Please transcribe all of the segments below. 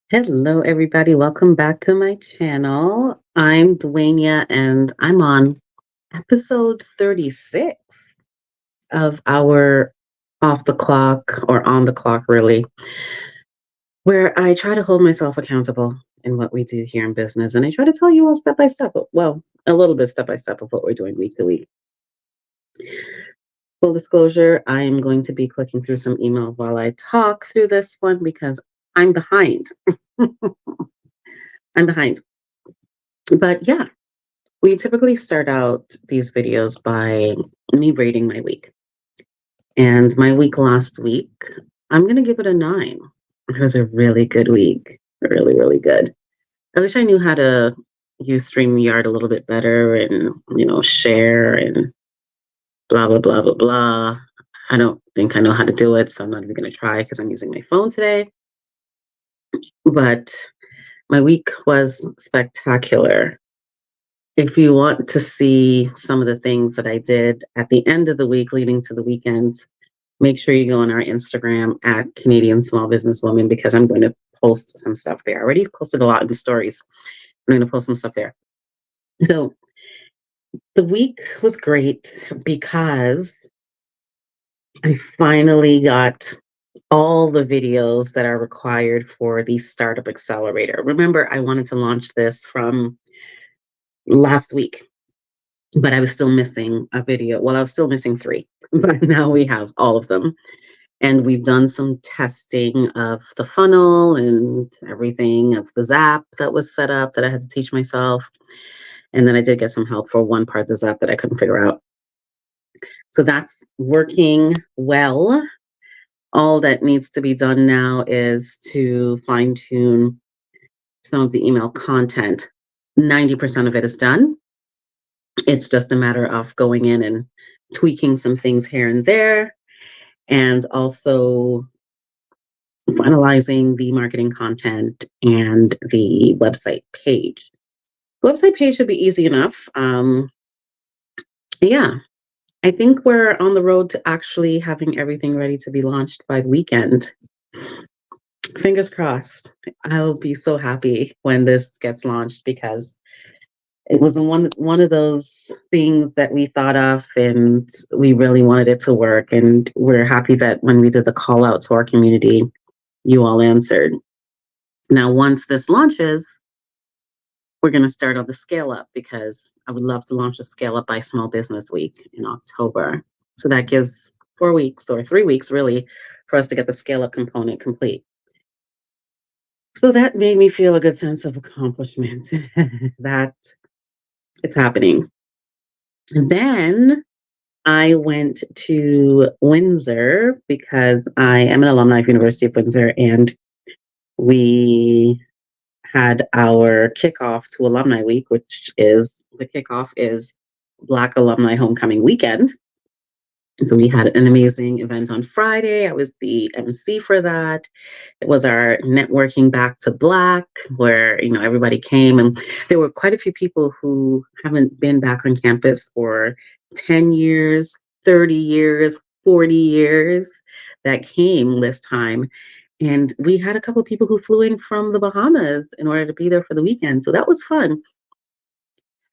Hello, everybody. Welcome back to my channel. I'm Dwaynia, and I'm on episode 36 of our off the clock or on the clock, really, where I try to hold myself accountable in what we do here in business. And I try to tell you all step by step, well, a little bit step by step of what we're doing week to week. Full disclosure, I am going to be clicking through some emails while I talk through this one because I'm behind. I'm behind. But yeah, we typically start out these videos by me rating my week. And my week last week, I'm going to give it a 9. It was a really good week. Really, really good. I wish I knew how to use StreamYard a little bit better and, share and blah, blah, blah, blah, blah. I don't think I know how to do it, so I'm not even going to try because I'm using my phone today. But my week was spectacular. If you want to see some of the things that I did at the end of the week leading to the weekend, make sure you go on our Instagram at Canadian Small Business Woman because I'm going to post some stuff there. I already posted a lot in the stories. I'm going to post some stuff there. So the week was great because I finally got all the videos that are required for the Startup Accelerator. Remember, I wanted to launch this from last week, but I was still missing a video. Well, I was still missing 3, but now we have all of them. And we've done some testing of the funnel and everything of the Zap that was set up that I had to teach myself. And then I did get some help for one part of the Zap that I couldn't figure out. So that's working well. All that needs to be done now is to fine tune some of the email content. 90% of it is done. It's just a matter of going in and tweaking some things here and there, and also finalizing the marketing content and the website page. The website page should be easy enough. Yeah, I think we're on the road to actually having everything ready to be launched by the weekend. Fingers crossed. I'll be so happy when this gets launched because it was one of those things that we thought of and we really wanted it to work. And we're happy that when we did the call out to our community, you all answered. Now, once this launches, we're going to start on the scale up because I would love to launch a scale up by Small Business Week in October. So that gives 4 weeks or 3 weeks really for us to get the scale up component complete. So that made me feel a good sense of accomplishment that it's happening. And then I went to Windsor because I am an alumni of University of Windsor, and we had our kickoff to Alumni Week, which is the kickoff is Black Alumni Homecoming Weekend. So we had an amazing event on Friday. I was the MC for that. It was our networking back to Black, where everybody came, and there were quite a few people who haven't been back on campus for 10 years, 30 years, 40 years that came this time. And we had a couple of people who flew in from the Bahamas in order to be there for the weekend. So that was fun.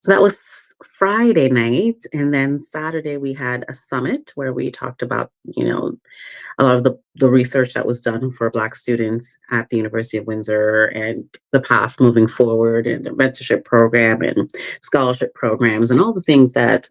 So that was Friday night. And then Saturday, we had a summit where we talked about, a lot of the research that was done for Black students at the University of Windsor and the path moving forward and the mentorship program and scholarship programs and all the things that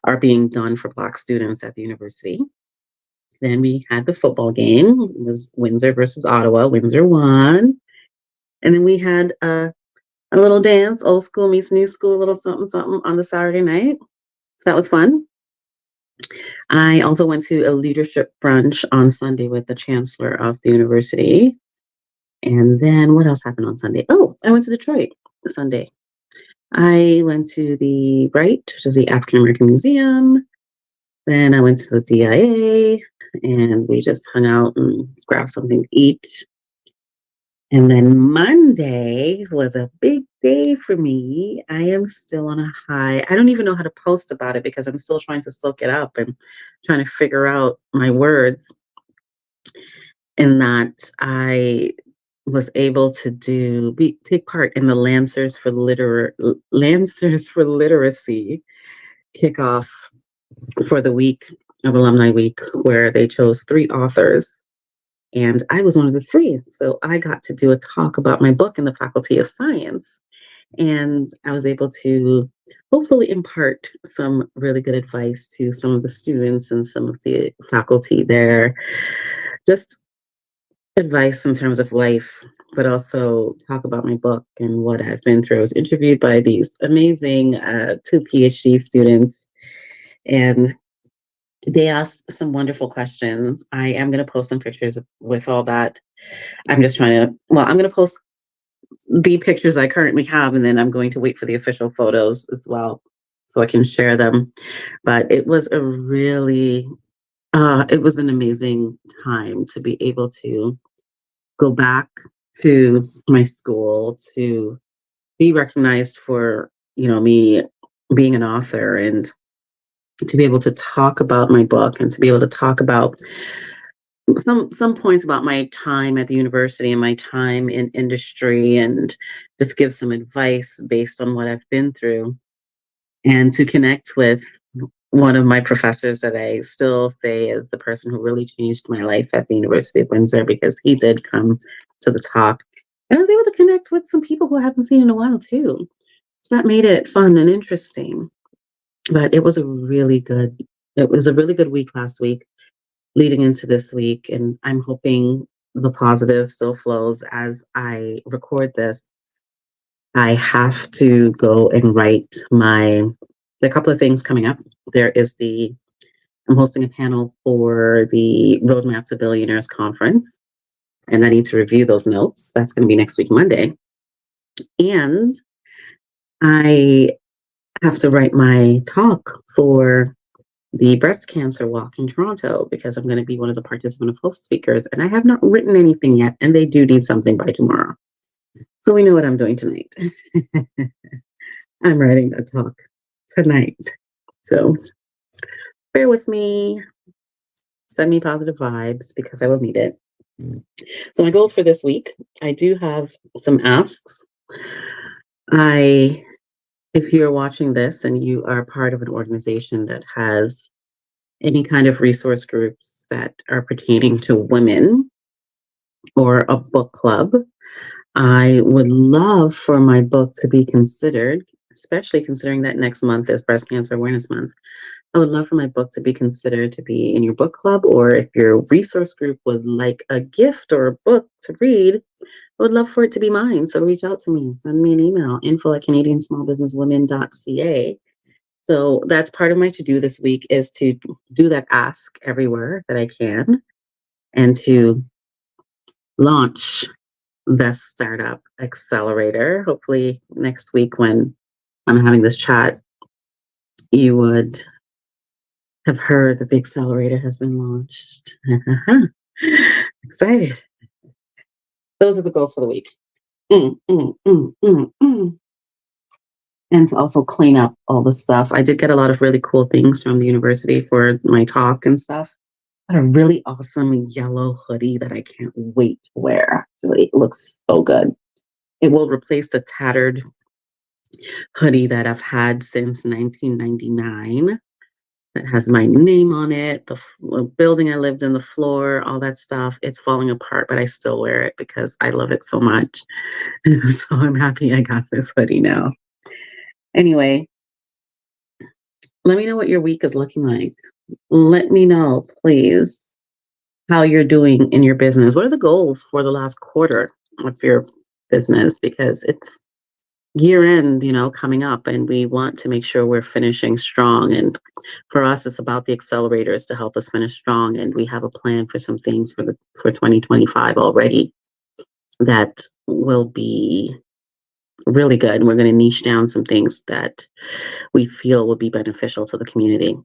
are being done for Black students at the university. Then we had the football game. It was Windsor versus Ottawa. Windsor won. And then we had a little dance, old school meets new school, a little something, something on the Saturday night. So that was fun. I also went to a leadership brunch on Sunday with the chancellor of the university. And then what else happened on Sunday? Oh, I went to Detroit Sunday. I went to the BRIGHT, which is the African American Museum. Then I went to the DIA and we just hung out and grabbed something to eat. And then Monday was a big day for me. I am still on a high. I don't even know how to post about it because I'm still trying to soak it up and trying to figure out my words. In that I was able to take part in the Lancers for Literacy kickoff for the week of Alumni Week, where they chose 3 authors. And I was one of the 3. So I got to do a talk about my book in the Faculty of Science. And I was able to hopefully impart some really good advice to some of the students and some of the faculty there. Just advice in terms of life, but also talk about my book and what I've been through. I was interviewed by these amazing 2 PhD students, and they asked some wonderful questions. I am going to post some pictures with all that. I'm going to post the pictures I currently have, and then I'm going to wait for the official photos as well so I can share them. But it was it was an amazing time to be able to go back to my school, to be recognized for, me being an author, and to be able to talk about my book, and to be able to talk about some points about my time at the university and my time in industry, and just give some advice based on what I've been through, and to connect with one of my professors that I still say is the person who really changed my life at the University of Windsor, because he did come to the talk. And I was able to connect with some people who I haven't seen in a while too. So that made it fun and interesting. But it was a really good week last week leading into this week. And I'm hoping the positive still flows as I record this. I have to go and write the couple of things coming up. There is I'm hosting a panel for the Roadmap to Billionaires conference, and I need to review those notes. That's going to be next week, Monday. And I have to write my talk for the breast cancer walk in Toronto, because I'm going to be one of the participant of host speakers, and I have not written anything yet, and they do need something by tomorrow. So we know what I'm doing tonight. I'm writing that talk tonight. So bear with me. Send me positive vibes, because I will need it. So my goals for this week, I do have some asks. If you're watching this and you are part of an organization that has any kind of resource groups that are pertaining to women, or a book club, I would love for my book to be considered, especially considering that next month is Breast Cancer Awareness Month. I would love for my book to be considered to be in your book club, or if your resource group would like a gift or a book to read, I would love for it to be mine. So reach out to me, send me an email, info@canadiansmallbusinesswomen.ca. So that's part of my to-do this week, is to do that ask everywhere that I can, and to launch the Startup Accelerator. Hopefully next week, when I'm having this chat, you would have heard that the accelerator has been launched. Excited. Those are the goals for the week. Mm, mm, mm, mm, mm. And to also clean up all the stuff. I did get a lot of really cool things from the university for my talk and stuff. I had a really awesome yellow hoodie that I can't wait to wear. Actually, it looks so good. It will replace the tattered hoodie that I've had since 1999. That has my name on it, the building I lived in, the floor, all that stuff. It's falling apart, but I still wear it because I love it so much. So I'm happy I got this hoodie now. Anyway, let me know what your week is looking like. Let me know, please, how you're doing in your business. What are the goals for the last quarter of your business? Because it's year end, coming up, and we want to make sure we're finishing strong. And for us, it's about the accelerators to help us finish strong. And we have a plan for some things for 2025 already that will be really good. And we're going to niche down some things that we feel will be beneficial to the community.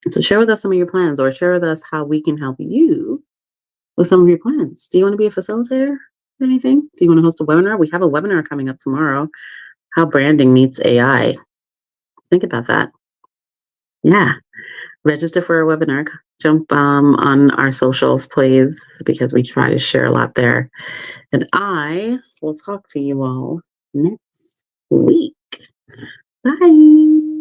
So share with us some of your plans, or share with us how we can help you with some of your plans. Do you want to be a facilitator? Anything? Do you want to host a webinar? We have a webinar coming up tomorrow. How branding meets AI. Think about that. Yeah. register for our webinar. Jump on our socials, please, because we try to share a lot there. And I will talk to you all next week. Bye.